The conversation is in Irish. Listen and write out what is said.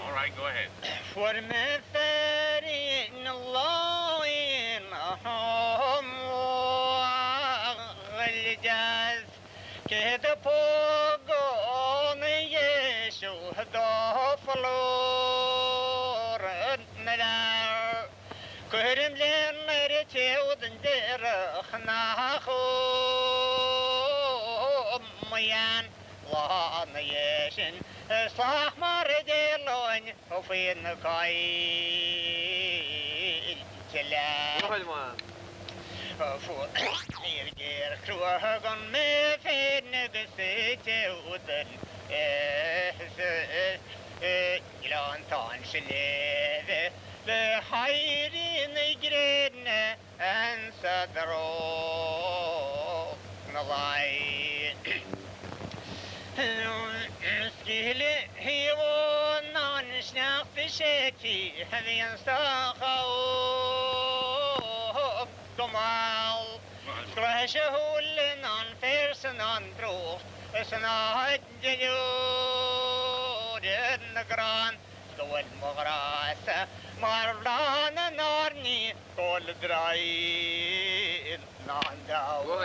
All right, go ahead. ورمثارين الله إنهم والجاز كده فوقون يشهدوا فلور مدار كرم لمرتي ودندر خناخو ميان وان يشن صاح مردلون وفين قايل تلا فو يرجع كروهن ما في نقصت ودن يلان تانشليذ بحير نجرن ان صدرو نضاي سكيلي هيوان نشناق بشيتي هذين ساقو قمال سكرهشه لنان فيرسنان دروف سناهد جنود النقران دول مغراسة مارلان نارني كل درايل نان داو